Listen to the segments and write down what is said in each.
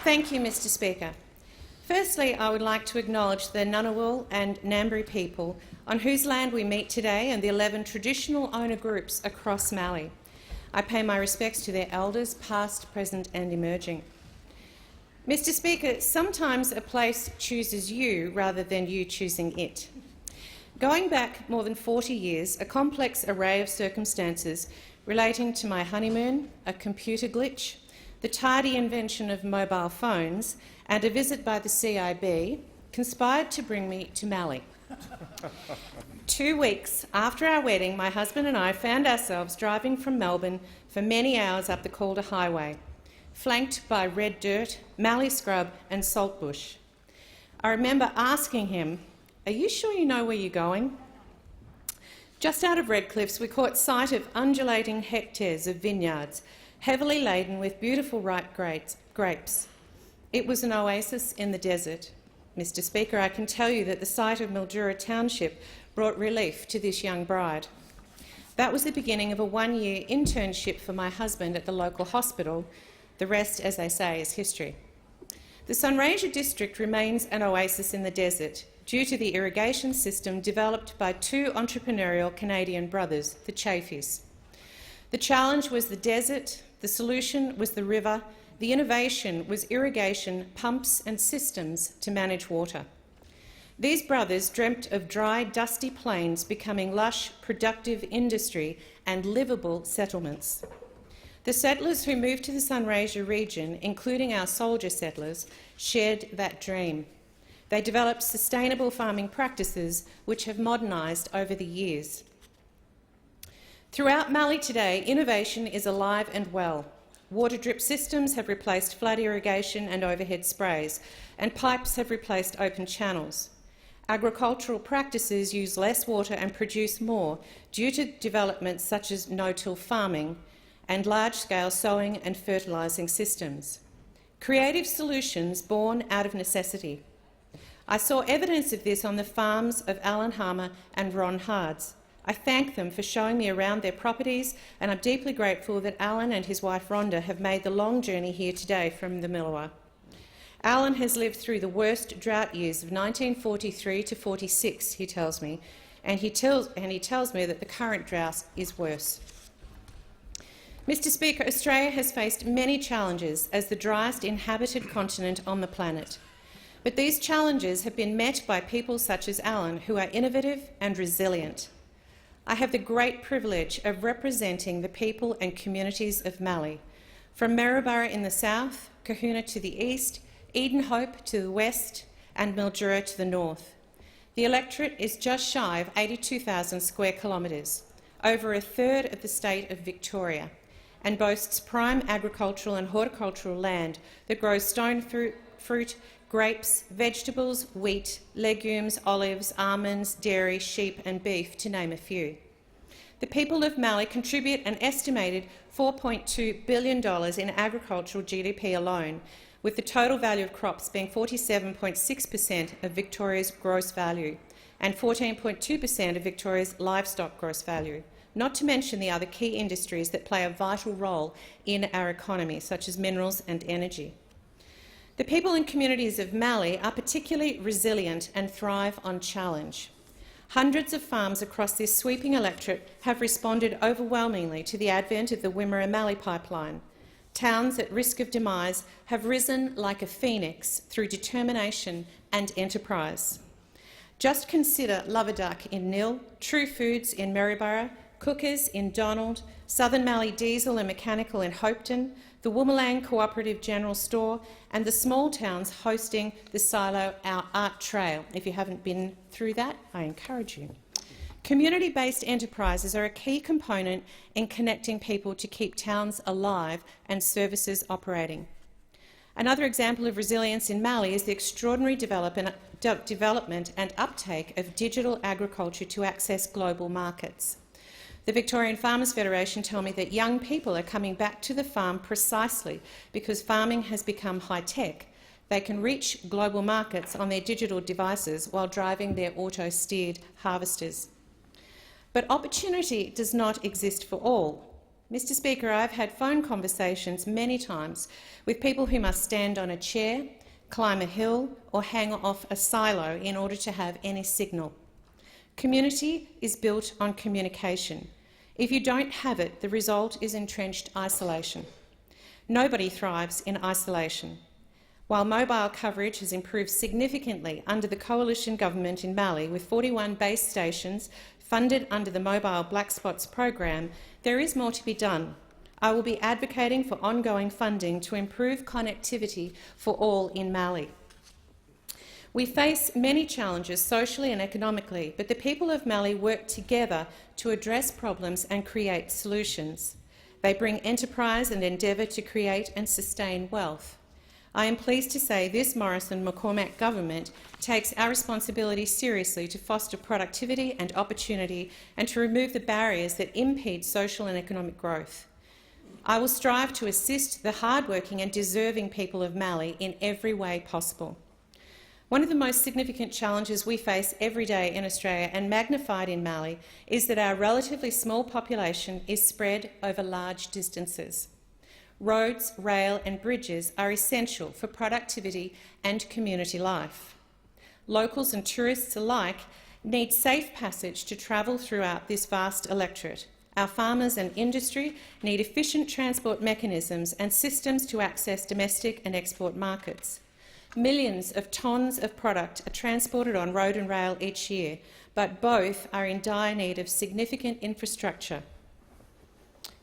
Thank you, Mr Speaker. Firstly, I would like to acknowledge the Ngunnawal and Ngambri people on whose land we meet today and the 11 traditional owner groups across Mallee. I pay my respects to their elders, past, present and emerging. Mr Speaker, sometimes a place chooses you rather than you choosing it. Going back more than 40 years, a complex array of circumstances relating to my honeymoon, a computer glitch, the tardy invention of mobile phones and a visit by the CIB conspired to bring me to Mallee. 2 weeks after our wedding, my husband and I found ourselves driving from Melbourne for many hours up the Calder Highway, flanked by red dirt, mallee scrub and saltbush. I remember asking him, "Are you sure you know where you're going?" Just out of Redcliffs, we caught sight of undulating hectares of vineyards, heavily laden with beautiful ripe grapes. It was an oasis in the desert. Mr Speaker, I can tell you that the sight of Mildura Township brought relief to this young bride. That was the beginning of a 1-year internship for my husband at the local hospital. The rest, as they say, is history. The Sunraysia district remains an oasis in the desert due to the irrigation system developed by 2 entrepreneurial Canadian brothers, the Chaffeys. The challenge was the desert, the solution was the river, the innovation was irrigation, pumps and systems to manage water. These brothers dreamt of dry, dusty plains becoming lush, productive industry and livable settlements. The settlers who moved to the Sunraysia region, including our soldier settlers, shared that dream. They developed sustainable farming practices which have modernised over the years. Throughout Mallee today, innovation is alive and well. Water drip systems have replaced flood irrigation and overhead sprays, and pipes have replaced open channels. Agricultural practices use less water and produce more due to developments such as no-till farming and large-scale sowing and fertilising systems. Creative solutions born out of necessity. I saw evidence of this on the farms of Alan Harmer and Ron Hards. I thank them for showing me around their properties, and I'm deeply grateful that Alan and his wife Rhonda have made the long journey here today from the Millewa. Alan has lived through the worst drought years of 1943 to 46, he tells me, and he tells me that the current drought is worse. Mr Speaker, Australia has faced many challenges as the driest inhabited continent on the planet. But these challenges have been met by people such as Alan, who are innovative and resilient. I have the great privilege of representing the people and communities of Mallee, from Maryborough in the south, Kahuna to the east, Eden Hope to the west and Mildura to the north. The electorate is just shy of 82,000 square kilometres, over a third of the state of Victoria, and boasts prime agricultural and horticultural land that grows stone fruit, grapes, vegetables, wheat, legumes, olives, almonds, dairy, sheep and beef, to name a few. The people of Mallee contribute an estimated $4.2 billion in agricultural GDP alone, with the total value of crops being 47.6% of Victoria's gross value and 14.2% of Victoria's livestock gross value, not to mention the other key industries that play a vital role in our economy, such as minerals and energy. The people and communities of Mallee are particularly resilient and thrive on challenge. Hundreds of farms across this sweeping electorate have responded overwhelmingly to the advent of the Wimmera Mallee pipeline. Towns at risk of demise have risen like a phoenix through determination and enterprise. Just consider Loverduck in Nil, True Foods in Maryborough, Cookers in Donald, Southern Mallee Diesel and Mechanical in Hopeton, the Woomalang Cooperative General Store and the small towns hosting the Silo Art Trail. If you haven't been through that, I encourage you. Community-based enterprises are a key component in connecting people to keep towns alive and services operating. Another example of resilience in Mallee is the extraordinary development and uptake of digital agriculture to access global markets. The Victorian Farmers Federation tell me that young people are coming back to the farm precisely because farming has become high-tech. They can reach global markets on their digital devices while driving their auto-steered harvesters. But opportunity does not exist for all. Mr. Speaker, I've had phone conversations many times with people who must stand on a chair, climb a hill or hang off a silo in order to have any signal. Community is built on communication. If you don't have it, the result is entrenched isolation. Nobody thrives in isolation. While mobile coverage has improved significantly under the coalition government in Mali, with 41 base stations funded under the Mobile Black Spots program, there is more to be done. I will be advocating for ongoing funding to improve connectivity for all in Mali. We face many challenges socially and economically, but the people of Mali work together to address problems and create solutions. They bring enterprise and endeavour to create and sustain wealth. I am pleased to say this Morrison-McCormack government takes our responsibility seriously to foster productivity and opportunity and to remove the barriers that impede social and economic growth. I will strive to assist the hard-working and deserving people of Mali in every way possible. One of the most significant challenges we face every day in Australia, and magnified in Mali, is that our relatively small population is spread over large distances. Roads, rail and bridges are essential for productivity and community life. Locals and tourists alike need safe passage to travel throughout this vast electorate. Our farmers and industry need efficient transport mechanisms and systems to access domestic and export markets. Millions of tonnes of product are transported on road and rail each year, but both are in dire need of significant infrastructure.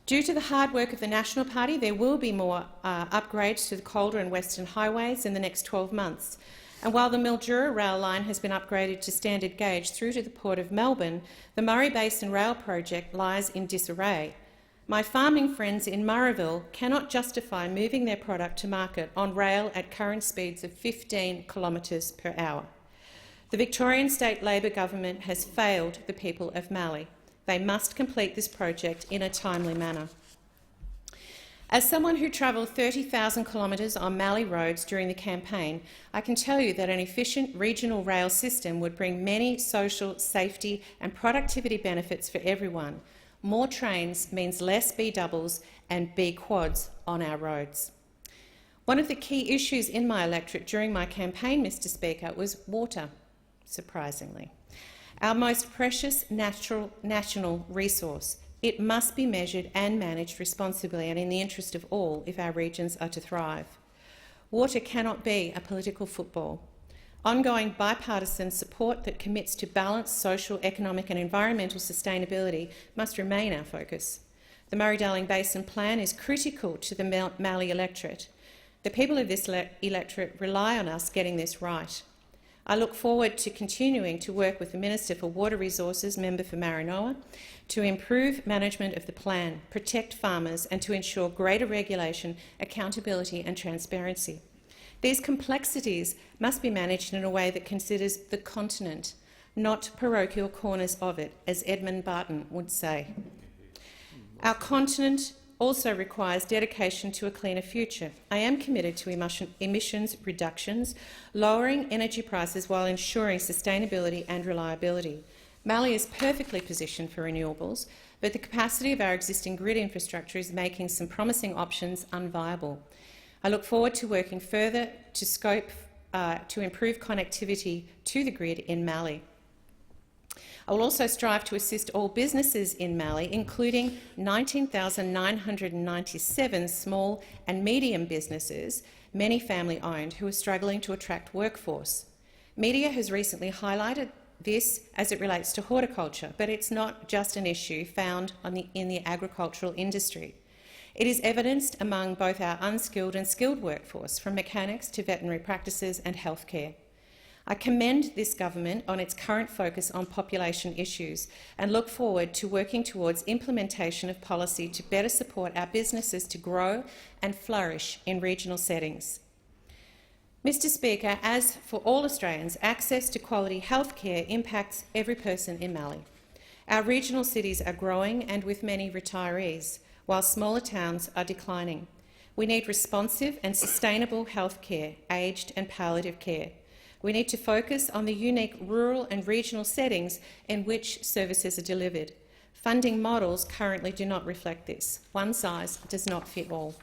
Due to the hard work of the National Party, there will be more upgrades to the Calder and Western highways in the next 12 months. And while the Mildura rail line has been upgraded to standard gauge through to the Port of Melbourne, the Murray Basin Rail project lies in disarray. My farming friends in Murrayville cannot justify moving their product to market on rail at current speeds of 15 kilometres per hour. The Victorian State Labor government has failed the people of Mali. They must complete this project in a timely manner. As someone who travelled 30,000 kilometres on Mali roads during the campaign, I can tell you that an efficient regional rail system would bring many social, safety and productivity benefits for everyone. More trains means less B-doubles and B-quads on our roads. One of the key issues in my electorate during my campaign, Mr. Speaker, was water, surprisingly. Our most precious national resource. It must be measured and managed responsibly and in the interest of all if our regions are to thrive. Water cannot be a political football. Ongoing bipartisan support that commits to balanced social, economic and environmental sustainability must remain our focus. The Murray-Darling Basin Plan is critical to the Mali electorate. The people of this electorate rely on us getting this right. I look forward to continuing to work with the Minister for Water Resources, Member for Maranoa, to improve management of the plan, protect farmers and to ensure greater regulation, accountability and transparency. These complexities must be managed in a way that considers the continent, not parochial corners of it, as Edmund Barton would say. Our continent also requires dedication to a cleaner future. I am committed to emissions reductions, lowering energy prices while ensuring sustainability and reliability. Mali is perfectly positioned for renewables, but the capacity of our existing grid infrastructure is making some promising options unviable. I look forward to working further to scope to improve connectivity to the grid in Mali. I will also strive to assist all businesses in Mali, including 19,997 small and medium businesses, many family-owned, who are struggling to attract workforce. Media has recently highlighted this as it relates to horticulture, but it's not just an issue found in the agricultural industry. It is evidenced among both our unskilled and skilled workforce, from mechanics to veterinary practices and healthcare. I commend this government on its current focus on population issues and look forward to working towards implementation of policy to better support our businesses to grow and flourish in regional settings. Mr. Speaker, as for all Australians, access to quality healthcare impacts every person in Mali. Our regional cities are growing and with many retirees, while smaller towns are declining. We need responsive and sustainable healthcare, aged and palliative care. We need to focus on the unique rural and regional settings in which services are delivered. Funding models currently do not reflect this. One size does not fit all.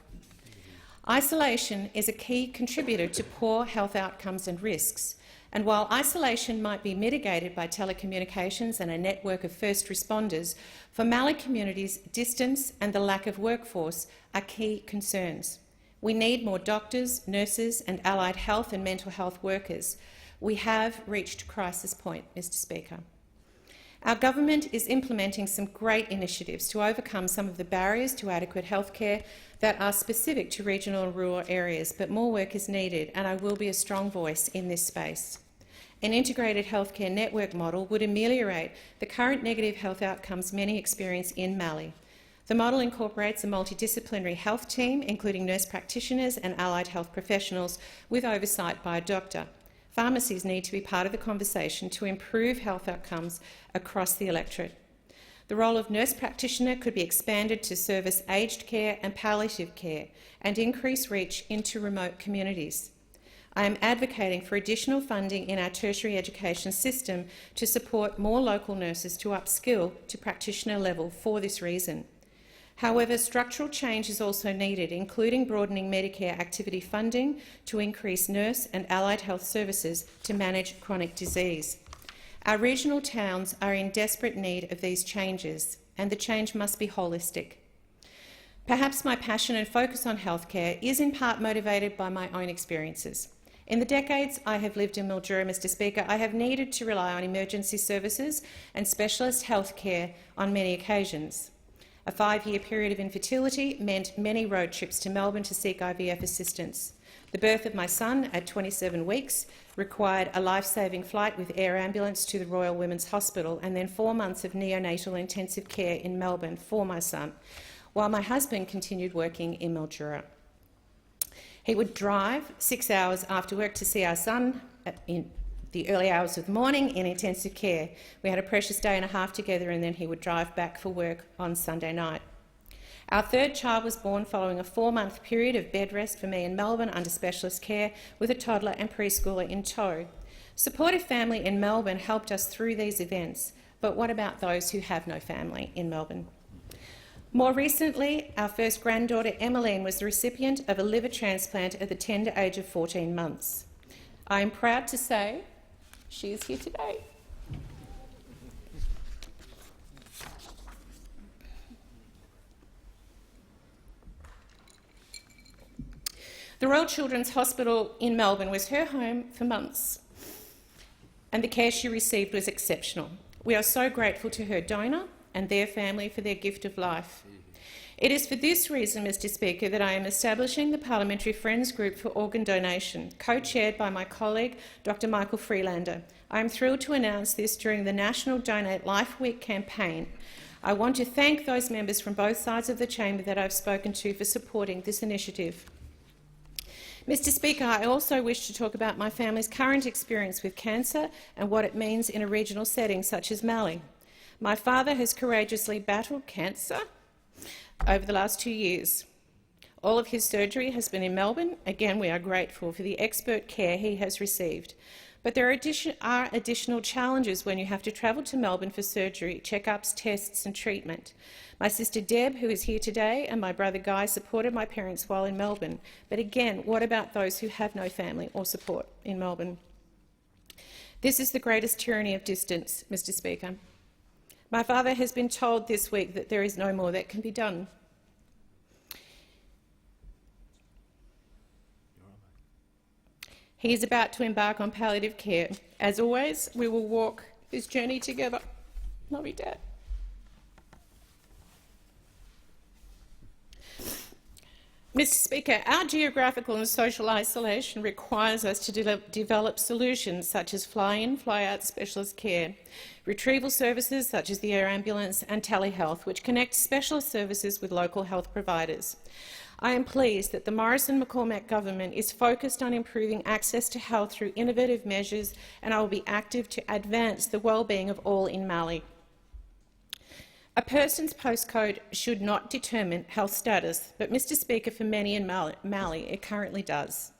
Isolation is a key contributor to poor health outcomes and risks, and while isolation might be mitigated by telecommunications and a network of first responders, for Mallee communities, distance and the lack of workforce are key concerns. We need more doctors, nurses and allied health and mental health workers. We have reached crisis point, Mr. Speaker. Our government is implementing some great initiatives to overcome some of the barriers to adequate healthcare that are specific to regional and rural areas, but more work is needed, and I will be a strong voice in this space. An integrated healthcare network model would ameliorate the current negative health outcomes many experience in Mallee. The model incorporates a multidisciplinary health team, including nurse practitioners and allied health professionals, with oversight by a doctor. Pharmacies need to be part of the conversation to improve health outcomes across the electorate. The role of nurse practitioner could be expanded to service aged care and palliative care and increase reach into remote communities. I am advocating for additional funding in our tertiary education system to support more local nurses to upskill to practitioner level for this reason. However, structural change is also needed, including broadening Medicare activity funding to increase nurse and allied health services to manage chronic disease. Our regional towns are in desperate need of these changes, and the change must be holistic. Perhaps my passion and focus on healthcare is in part motivated by my own experiences. In the decades I have lived in Mildura, Mr. Speaker, I have needed to rely on emergency services and specialist healthcare on many occasions. A 5-year period of infertility meant many road trips to Melbourne to seek IVF assistance. The birth of my son at 27 weeks required a life-saving flight with air ambulance to the Royal Women's Hospital and then 4 months of neonatal intensive care in Melbourne for my son, while my husband continued working in Mildura. He would drive 6 hours after work to see our son in the early hours of the morning in intensive care. We had a precious day and a half together, and then he would drive back for work on Sunday night. Our third child was born following a 4-month period of bed rest for me in Melbourne under specialist care with a toddler and preschooler in tow. Supportive family in Melbourne helped us through these events, but what about those who have no family in Melbourne? More recently, our first granddaughter, Emmeline, was the recipient of a liver transplant at the tender age of 14 months. I am proud to say she is here today. The Royal Children's Hospital in Melbourne was her home for months, and the care she received was exceptional. We are so grateful to her donor and their family for their gift of life. It is for this reason, Mr. Speaker, that I am establishing the Parliamentary Friends Group for Organ Donation, co-chaired by my colleague, Dr. Michael Freelander. I am thrilled to announce this during the National Donate Life Week campaign. I want to thank those members from both sides of the chamber that I've spoken to for supporting this initiative. Mr. Speaker, I also wish to talk about my family's current experience with cancer and what it means in a regional setting such as Mallee. My father has courageously battled cancer over the last 2 years. All of his surgery has been in Melbourne. Again, we are grateful for the expert care he has received. But there are additional challenges when you have to travel to Melbourne for surgery, checkups, tests and treatment. My sister Deb, who is here today, and my brother Guy supported my parents while in Melbourne. But again, what about those who have no family or support in Melbourne? This is the greatest tyranny of distance, Mr. Speaker. My father has been told this week that there is no more that can be done. He is about to embark on palliative care. As always, we will walk this journey together. Love you, Dad. Mr. Speaker, our geographical and social isolation requires us to develop solutions such as fly-in, fly-out specialist care, retrieval services such as the air ambulance and telehealth, which connect specialist services with local health providers. I am pleased that the Morrison-McCormack government is focused on improving access to health through innovative measures, and I will be active to advance the well-being of all in Mallee. A person's postcode should not determine health status, but, Mr. Speaker, for many in Mallee, it currently does.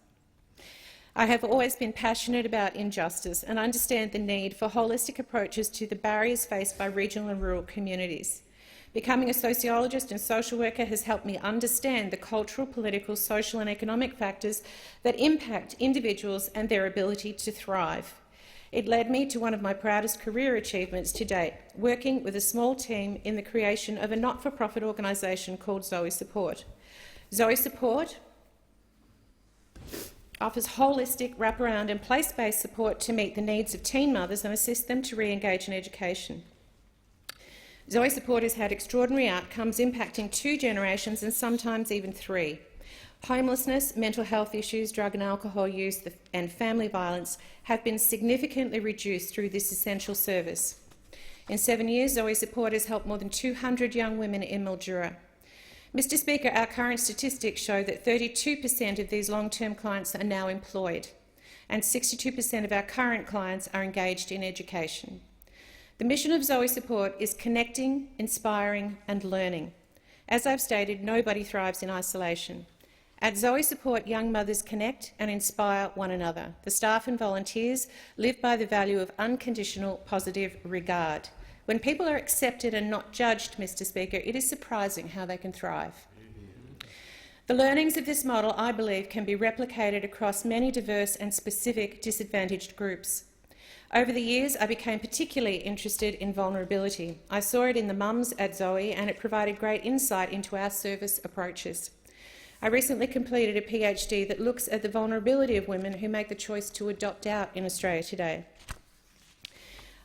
I have always been passionate about injustice and understand the need for holistic approaches to the barriers faced by regional and rural communities. Becoming a sociologist and social worker has helped me understand the cultural, political, social and economic factors that impact individuals and their ability to thrive. It led me to one of my proudest career achievements to date, working with a small team in the creation of a not-for-profit organisation called Zoe Support. Zoe Support offers holistic, wraparound and place-based support to meet the needs of teen mothers and assist them to re-engage in education. Zoe Support has had extraordinary outcomes impacting 2 generations and sometimes even 3. Homelessness, mental health issues, drug and alcohol use and family violence have been significantly reduced through this essential service. In 7 years, Zoe Support has helped more than 200 young women in Mildura. Mr Speaker, our current statistics show that 32% of these long-term clients are now employed and 62% of our current clients are engaged in education. The mission of Zoe Support is connecting, inspiring and learning. As I've stated, nobody thrives in isolation. At Zoe Support, young mothers connect and inspire one another. The staff and volunteers live by the value of unconditional positive regard. When people are accepted and not judged, Mr Speaker, it is surprising how they can thrive. The learnings of this model, I believe, can be replicated across many diverse and specific disadvantaged groups. Over the years, I became particularly interested in vulnerability. I saw it in the mums at Zoe and it provided great insight into our service approaches. I recently completed a PhD that looks at the vulnerability of women who make the choice to adopt out in Australia today.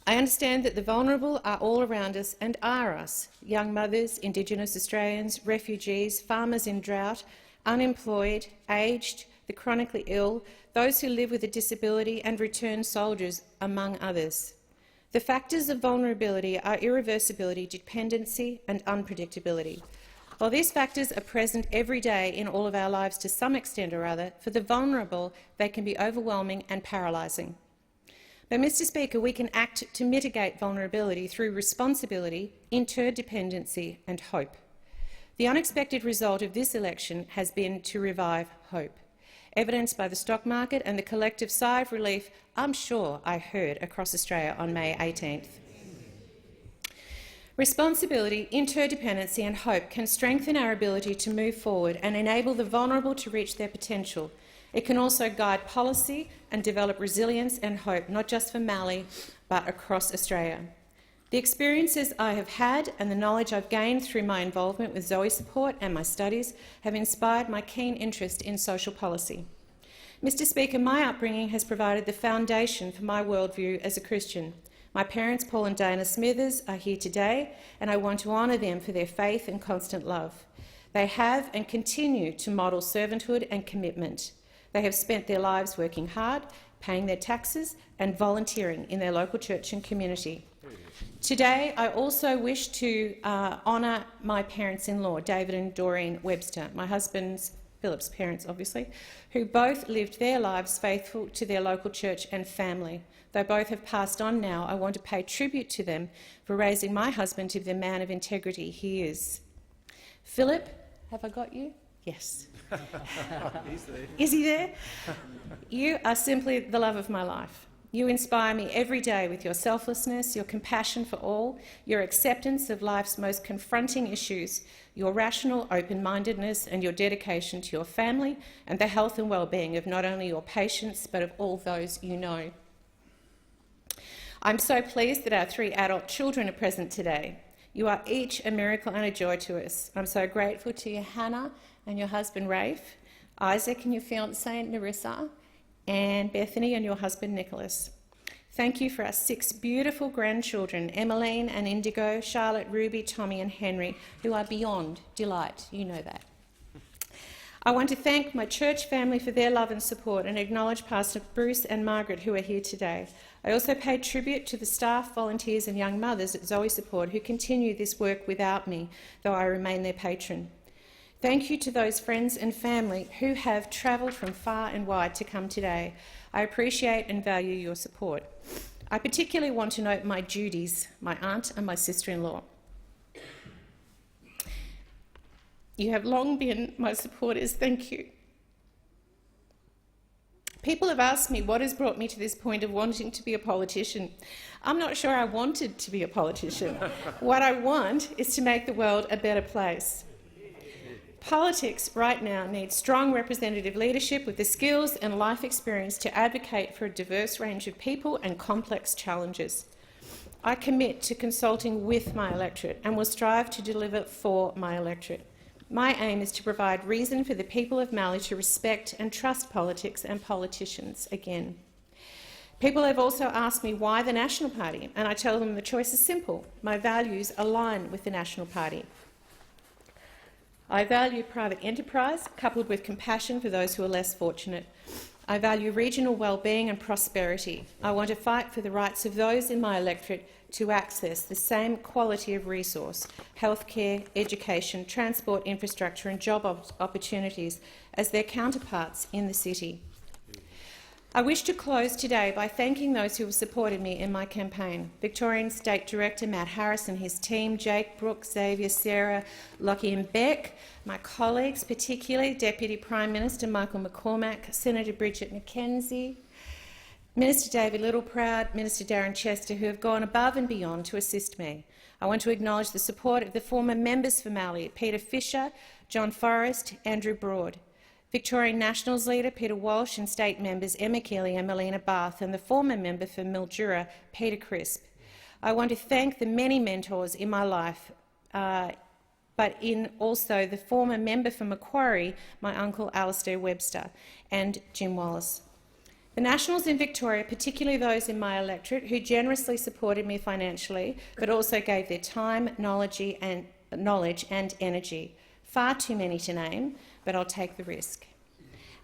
I understand that the vulnerable are all around us and are us: young mothers, Indigenous Australians, refugees, farmers in drought, unemployed, aged, the chronically ill, those who live with a disability and returned soldiers, among others. The factors of vulnerability are irreversibility, dependency and unpredictability. While these factors are present every day in all of our lives to some extent or other, for the vulnerable they can be overwhelming and paralysing. But, Mr Speaker, we can act to mitigate vulnerability through responsibility, interdependency and hope. The unexpected result of this election has been to revive hope, evidenced by the stock market and the collective sigh of relief I'm sure I heard across Australia on May 18th. Responsibility, interdependency and hope can strengthen our ability to move forward and enable the vulnerable to reach their potential. It can also guide policy and develop resilience and hope, not just for Mallee, but across Australia. The experiences I have had and the knowledge I've gained through my involvement with Zoe Support and my studies have inspired my keen interest in social policy. Mr Speaker, my upbringing has provided the foundation for my worldview as a Christian. My parents, Paul and Dana Smithers, are here today, and I want to honour them for their faith and constant love. They have and continue to model servanthood and commitment. They have spent their lives working hard, paying their taxes and volunteering in their local church and community. Today, I also wish to honour my parents-in-law, David and Doreen Webster, my husband's, Philip's parents obviously, who both lived their lives faithful to their local church and family. Though both have passed on now, I want to pay tribute to them for raising my husband to the man of integrity he is. Philip, have I got you? Yes. He's there. Is he there? You are simply the love of my life. You inspire me every day with your selflessness, your compassion for all, your acceptance of life's most confronting issues, your rational open-mindedness and your dedication to your family and the health and well-being of not only your patients but of all those you know. I'm so pleased that our 3 adult children are present today. You are each a miracle and a joy to us. I'm so grateful to you, Hannah, and your husband, Rafe, Isaac and your fiancée, Narissa, and Bethany and your husband, Nicholas. Thank you for our 6 beautiful grandchildren, Emmeline and Indigo, Charlotte, Ruby, Tommy and Henry, who are beyond delight. You know that. I want to thank my church family for their love and support and acknowledge Pastor Bruce and Margaret who are here today. I also pay tribute to the staff, volunteers and young mothers at Zoe Support who continue this work without me, though I remain their patron. Thank you to those friends and family who have travelled from far and wide to come today. I appreciate and value your support. I particularly want to note my Judies, my aunt and my sister-in-law. You have long been my supporters. Thank you. People have asked me what has brought me to this point of wanting to be a politician. I'm not sure I wanted to be a politician. What I want is to make the world a better place. Politics right now needs strong representative leadership with the skills and life experience to advocate for a diverse range of people and complex challenges. I commit to consulting with my electorate and will strive to deliver for my electorate. My aim is to provide reason for the people of Mallee to respect and trust politics and politicians again. People have also asked me why the National Party, and I tell them the choice is simple. My values align with the National Party. I value private enterprise coupled with compassion for those who are less fortunate. I value regional well-being and prosperity. I want to fight for the rights of those in my electorate to access the same quality of resource, healthcare, education, transport infrastructure and job opportunities as their counterparts in the city. I wish to close today by thanking those who have supported me in my campaign. Victorian State Director Matt Harris and his team, Jake, Brooke, Xavier, Sarah, Lockie and Beck, my colleagues, particularly Deputy Prime Minister Michael McCormack, Senator Bridget McKenzie, Minister David Littleproud, Minister Darren Chester, who have gone above and beyond to assist me. I want to acknowledge the support of the former members for Mallee, Peter Fisher, John Forrest, Andrew Broad, Victorian Nationals leader Peter Walsh and state members Emma Keeley and Melina Bath, and the former member for Mildura, Peter Crisp. I want to thank the many mentors in my life, but in also the former member for Macquarie, my uncle Anne Webster, and Jim Wallace. The Nationals in Victoria, particularly those in my electorate, who generously supported me financially, but also gave their time, knowledge and energy. Far too many to name, but I'll take the risk.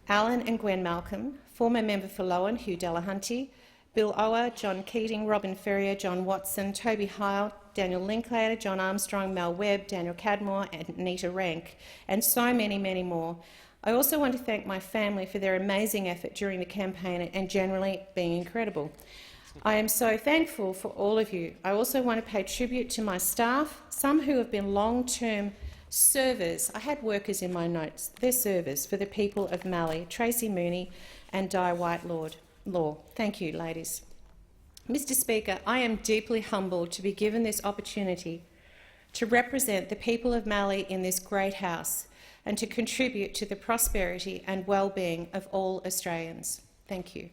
Alan and Gwen Malcolm, former member for Lowan, Hugh Delahunty, Bill Ower, John Keating, Robin Ferrier, John Watson, Toby Hyle, Daniel Linklater, John Armstrong, Mel Webb, Daniel Cadmore and Anita Rank, and so many, many more. I also want to thank my family for their amazing effort during the campaign and generally being incredible. I am so thankful for all of you. I also want to pay tribute to my staff, some who have been long-term servers. I had workers in my notes. They're servers for the people of Mallee, Tracy Mooney and Di White-Law. Thank you, ladies. Mr Speaker, I am deeply humbled to be given this opportunity to represent the people of Mallee in this great House and to contribute to the prosperity and well-being of all Australians. Thank you.